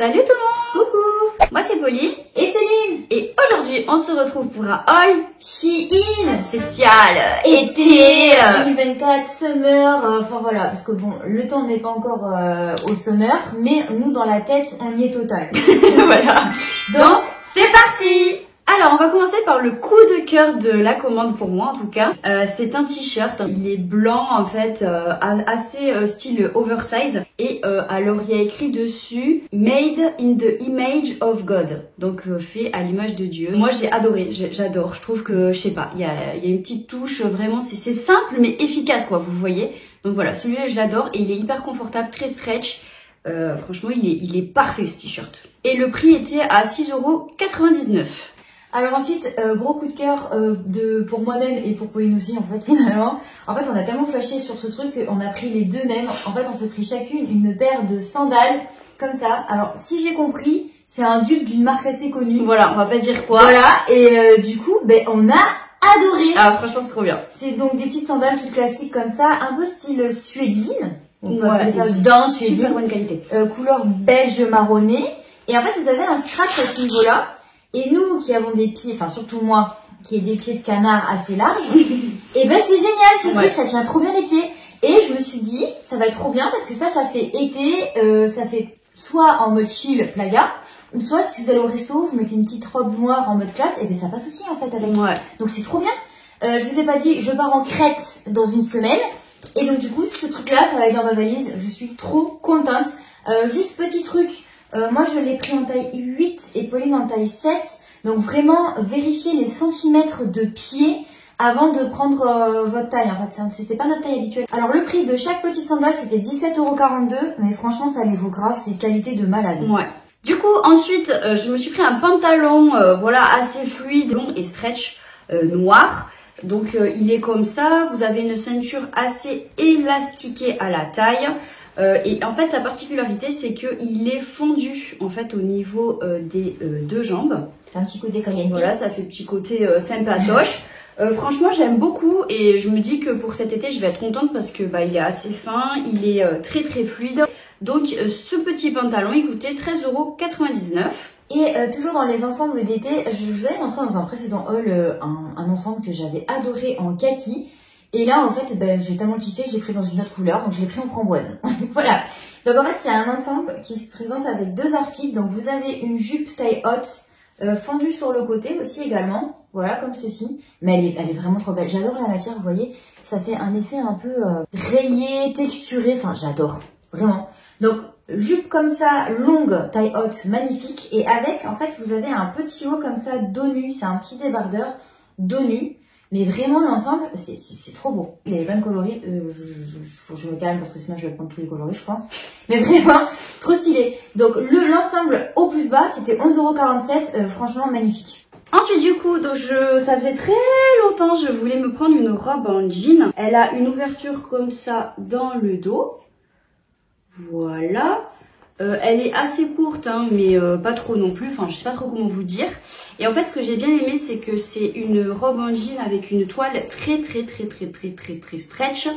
Salut tout le monde. Coucou. Moi c'est Pauline et Céline. Et aujourd'hui on se retrouve pour un haul Shein spécial été 2024 summer, enfin voilà, parce que bon, le temps n'est pas encore au summer, mais nous dans la tête on y est total. Voilà. Donc c'est parti. Alors on va commencer par le coup de cœur de la commande pour moi en tout cas. C'est un t-shirt, il est blanc en fait, assez style oversize. Et alors il y a écrit dessus Made in the image of God. Donc fait à l'image de Dieu. Moi j'ai adoré, j'adore. Je trouve que, je sais pas, il y a une petite touche vraiment, c'est simple mais efficace quoi, vous voyez. Donc voilà, celui-là je l'adore et il est hyper confortable, très stretch. Franchement il est parfait ce t-shirt. Et le prix était à 6,99 €. Alors ensuite, gros coup de cœur pour moi-même et pour Pauline aussi en fait finalement. En fait on a tellement flashé sur ce truc qu'on a pris les deux mêmes. En fait on s'est pris chacune une paire de sandales comme ça. Alors si j'ai compris, c'est un dupe d'une marque assez connue. Voilà, on va pas dire quoi. Voilà, et du coup on a adoré. Ah franchement c'est trop bien. C'est donc des petites sandales toutes classiques comme ça, un peu style suédine. On peut appeler ça d'un suédine. Super bonne qualité. Couleur beige marronné. Et en fait vous avez un scratch à ce niveau-là. Et nous qui avons des pieds, enfin surtout moi, qui ai des pieds de canard assez larges, et ben c'est génial ce truc, ça tient trop bien les pieds. Et je me suis dit, ça va être trop bien parce que ça fait été, ça fait soit en mode chill plaga, ou soit si vous allez au resto, vous mettez une petite robe noire en mode classe, et ben ça passe aussi en fait avec. Ouais. Donc c'est trop bien. Je vous ai pas dit, je pars en Crète dans une semaine, et donc du coup ce truc là, ça va être dans ma valise, je suis trop contente. Juste petit truc. Moi je l'ai pris en taille 8 et Pauline en taille 7. Donc vraiment vérifiez les centimètres de pied avant de prendre votre taille. En fait c'était pas notre taille habituelle. Alors le prix de chaque petite sandale c'était 17,42 €. Mais franchement ça les vaut grave, c'est qualité de malade. Ouais. Du coup ensuite je me suis pris un pantalon voilà assez fluide, long et stretch noir. Donc il est comme ça, vous avez une ceinture assez élastiquée à la taille. Et en fait la particularité c'est que il est fondu en fait au niveau des deux jambes. C'est un petit côté caliente. Voilà, ça fait petit côté sympatoche. Franchement j'aime beaucoup et je me dis que pour cet été je vais être contente parce que il est assez fin, il est très très fluide. Donc ce petit pantalon il coûtait 13,99 €. Et toujours dans les ensembles d'été, je vous avais montré dans un précédent haul un ensemble que j'avais adoré en kaki. Et là, en fait, j'ai tellement kiffé, j'ai pris dans une autre couleur, donc je l'ai pris en framboise. Voilà. Donc en fait, c'est un ensemble qui se présente avec deux articles. Donc vous avez une jupe taille haute, fendue sur le côté aussi également. Voilà, comme ceci. Mais elle est vraiment trop belle. J'adore la matière, vous voyez. Ça fait un effet un peu rayé, texturé. Enfin, j'adore. Vraiment. Donc, jupe comme ça, longue, taille haute, magnifique. Et avec, en fait, vous avez un petit haut comme ça, dos nu. C'est un petit débardeur dos nu. Mais vraiment l'ensemble, c'est trop beau. Il a les bonnes coloris. Faut que je me calme parce que sinon je vais prendre tous les coloris, je pense. Mais vraiment, trop stylé. Donc l'ensemble au plus bas, c'était 11,47 €. Franchement, magnifique. Ensuite du coup, donc ça faisait très longtemps, je voulais me prendre une robe en jean. Elle a une ouverture comme ça dans le dos. Voilà. Elle est assez courte, hein, mais pas trop non plus. Enfin, je sais pas trop comment vous dire. Et en fait, ce que j'ai bien aimé, c'est que c'est une robe en jean avec une toile très stretch.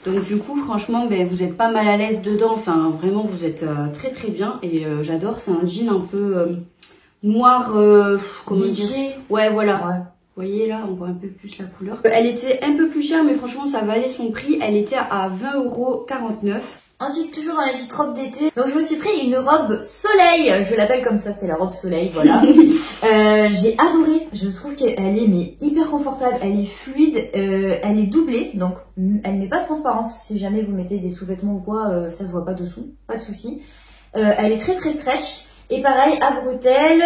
Donc du coup, franchement, vous êtes pas mal à l'aise dedans. Enfin, vraiment, vous êtes très bien. Et j'adore. C'est un jean un peu noir, comment dire. Ouais, voilà. Ouais. Vous voyez là, on voit un peu plus la couleur. Elle était un peu plus chère, mais franchement, ça valait son prix. Elle était à 20,49 €. Ensuite, toujours dans les petites robes d'été, donc je me suis pris une robe soleil, je l'appelle comme ça, c'est la robe soleil, voilà. J'ai adoré, je trouve qu'elle est hyper confortable, elle est fluide, elle est doublée, donc elle n'est pas transparente, si jamais vous mettez des sous-vêtements ou quoi, ça se voit pas dessous, pas de souci. Elle est très stretch, et pareil, à bretelles,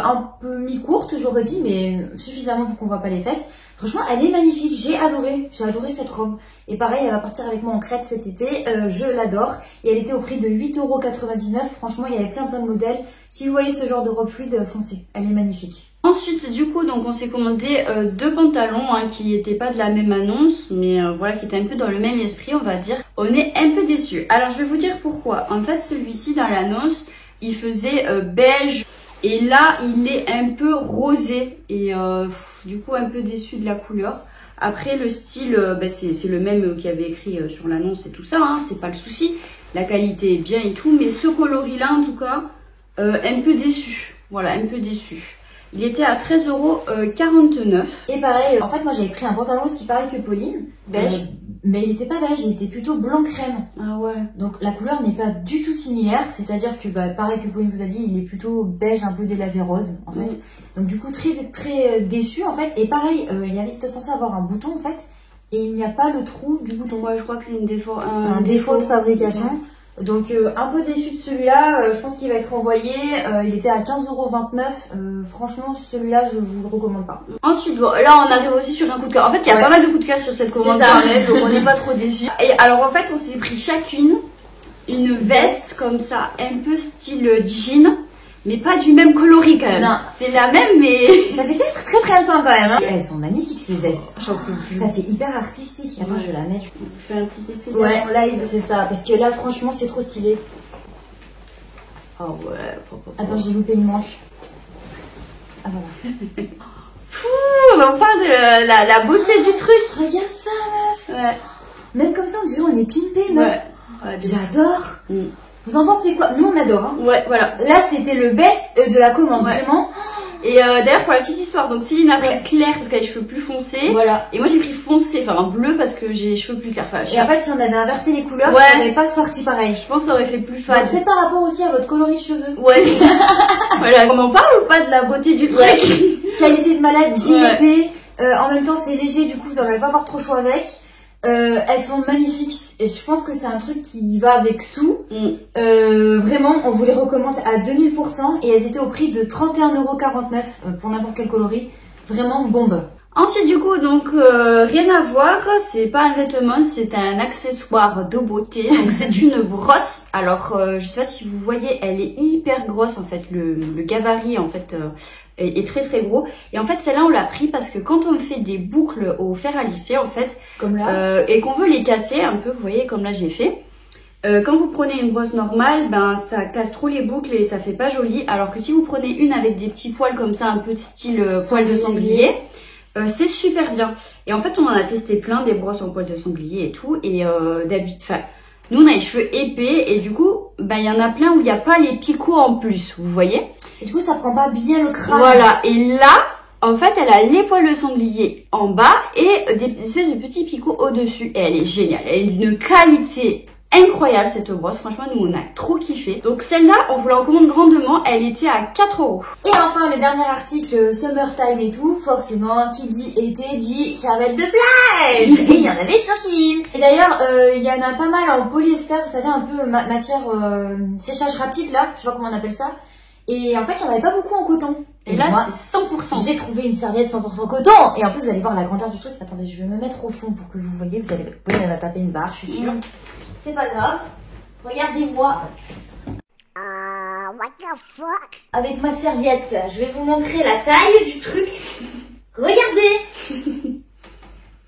un peu mi-courte j'aurais dit, mais suffisamment pour qu'on voit pas les fesses. Franchement, elle est magnifique, j'ai adoré cette robe. Et pareil, elle va partir avec moi en Crète cet été, je l'adore. Et elle était au prix de 8,99 €. Franchement, il y avait plein de modèles. Si vous voyez ce genre de robe fluide, foncez, elle est magnifique. Ensuite, du coup, donc on s'est commandé deux pantalons qui n'étaient pas de la même annonce, mais voilà, qui étaient un peu dans le même esprit, on va dire. On est un peu déçus. Alors, je vais vous dire pourquoi. En fait, celui-ci, dans l'annonce, il faisait beige. Et là, il est un peu rosé et du coup un peu déçu de la couleur. Après, le style, c'est le même qu'il y avait écrit sur l'annonce et tout ça, hein, c'est pas le souci. La qualité est bien et tout, mais ce coloris-là, en tout cas, Un peu déçu. Voilà, un peu déçu. Il était à 13,49 €. Et pareil, en fait, moi j'avais pris un pantalon aussi pareil que Pauline, beige. Mais il était pas beige, il était plutôt blanc crème. Ah ouais. Donc la couleur n'est pas du tout similaire, c'est-à-dire que pareil que Pauline vous a dit, il est plutôt beige, un peu délavé rose en fait. Donc du coup très déçu en fait. Et pareil, il était censé avoir un bouton en fait, et il n'y a pas le trou du bouton. Ouais, je crois que c'est un défaut de fabrication. Ouais. Donc un peu déçu de celui-là, je pense qu'il va être renvoyé. Il était à 15,29 €. Franchement, celui-là, je vous le recommande pas. Ensuite, bon, là on arrive aussi sur un coup de cœur. En fait, il y a pas mal de coups de cœur sur cette commande, donc on n'est pas trop déçus. Et alors en fait, on s'est pris chacune une veste comme ça, un peu style jean, mais pas du même coloris quand même. Non. C'est la même, mais ça fait très printemps quand même. Hein. Elles sont magnifiques ces vestes. Ça fait hyper artistique. Attends, je vais la mettre. On fait un petit essai en live. C'est ça, parce que là, franchement, c'est trop stylé. Oh ouais. Attends, j'ai loupé une manche. Ah voilà. Fou, on en parle de la beauté du truc. Regarde ça, meuf. Ouais. Même comme ça, on dirait on est pimpé, meuf. Ouais. J'adore. Vous en pensez quoi? Nous, on adore. Hein. Ouais, voilà. Là, c'était le best de la commande, vraiment. Et d'ailleurs, pour la petite histoire, donc Céline a pris clair parce qu'elle a les cheveux plus foncés. Voilà. Et moi, j'ai pris foncé, enfin bleu parce que j'ai les cheveux plus clairs. Enfin, et en fait, si on avait inversé les couleurs, ça n'aurait pas sorti pareil. Je pense que ça aurait fait plus fade. Faites par rapport aussi à votre coloris cheveux. Ouais. Voilà. On en parle ou pas de la beauté du truc? Qualité de malade, jean épais. En même temps, c'est léger, du coup, vous n'allez pas avoir trop chaud avec. Elles sont magnifiques et je pense que c'est un truc qui va avec tout. Vraiment, on vous les recommande à 2000% et elles étaient au prix de 31,49 € pour n'importe quel coloris. Vraiment bombe. Ensuite, du coup, donc rien à voir, c'est pas un vêtement, c'est un accessoire de beauté. Donc c'est une brosse. Alors, je sais pas si vous voyez, elle est hyper grosse en fait. Le gabarit en fait est très gros. Et en fait, celle-là, on l'a pris parce que quand on fait des boucles au fer à lisser, en fait, comme là, et qu'on veut les casser un peu, vous voyez, comme là j'ai fait. Quand vous prenez une brosse normale, ben ça casse trop les boucles et ça fait pas joli. Alors que si vous prenez une avec des petits poils comme ça, un peu de style poil de sanglier, c'est super bien. Et en fait, on en a testé plein, des brosses en poil de sanglier et tout. Et d'habitude, nous on a les cheveux épais et du coup, ben il y en a plein où il n'y a pas les picots en plus, vous voyez. Et du coup, ça prend pas bien le crâne. Voilà. Et là, en fait, elle a les poils de sanglier en bas et des espèces de petits picots au-dessus. Et elle est géniale. Elle est d'une qualité incroyable cette brosse. Franchement, nous on a trop kiffé. Donc celle-là, on vous la recommande grandement. Elle était à 4 €. Et enfin, le dernier article, summertime et tout. Forcément, qui dit été dit serviette de plage. Et il y en avait sur Shein. Et d'ailleurs, il y en a pas mal en polyester. Vous savez, un peu matière séchage rapide là. Je sais pas comment on appelle ça. Et en fait, il n'y en avait pas beaucoup en coton. Et là, c'est 100%. J'ai trouvé une serviette 100% coton. Et en plus, vous allez voir la grandeur du truc. Attendez, je vais me mettre au fond pour que vous voyez. Vous allez elle a tapé une barre, je suis sûre. C'est pas grave. Regardez-moi. What the fuck? Avec ma serviette, je vais vous montrer la taille du truc. Regardez.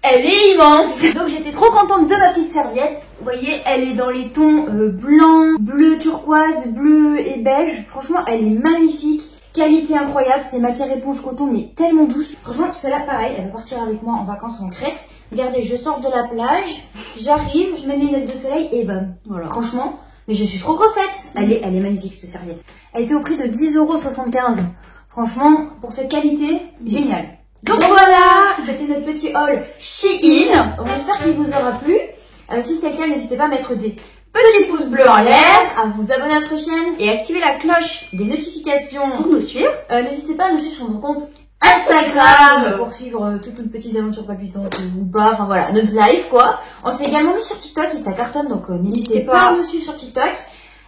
Elle est immense. Donc j'étais trop contente de ma petite serviette. Vous voyez, elle est dans les tons blanc, bleu turquoise, bleu et beige. Franchement, elle est magnifique. Qualité incroyable. C'est matière éponge coton, mais tellement douce. Franchement, celle-là, pareil, elle va partir avec moi en vacances en Crète. Regardez, je sors de la plage, j'arrive, je mets mes lunettes de soleil et bam. Voilà. Franchement, mais je suis trop refaite. Elle est magnifique cette serviette. Elle était au prix de 10,75 €. Franchement, pour cette qualité, génial. Donc voilà, c'était notre petit haul Shein. On espère qu'il vous aura plu. Si c'est le cas, n'hésitez pas à mettre des petits pouces bleus en l'air, à vous abonner à notre chaîne et activer la cloche des notifications pour nous suivre. N'hésitez pas à nous suivre sur notre compte Instagram pour suivre toutes nos petites aventures palpitantes ou pas, enfin voilà, notre live quoi. On s'est également mis sur TikTok et ça cartonne, donc n'hésitez pas à nous suivre sur TikTok.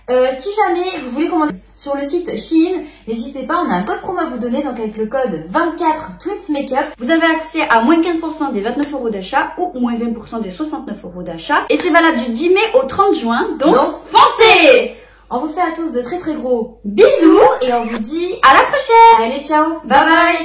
Si jamais vous voulez commander sur le site Shein, n'hésitez pas, on a un code promo à vous donner, donc avec le code 24 Twins Makeup, vous avez accès à moins 15% des 29 € d'achat ou moins 20% des 69 € d'achat. Et c'est valable du 10 mai au 30 juin, donc foncez! On vous fait à tous de très gros bisous et on vous dit à la prochaine! Allez, ciao! Bye bye!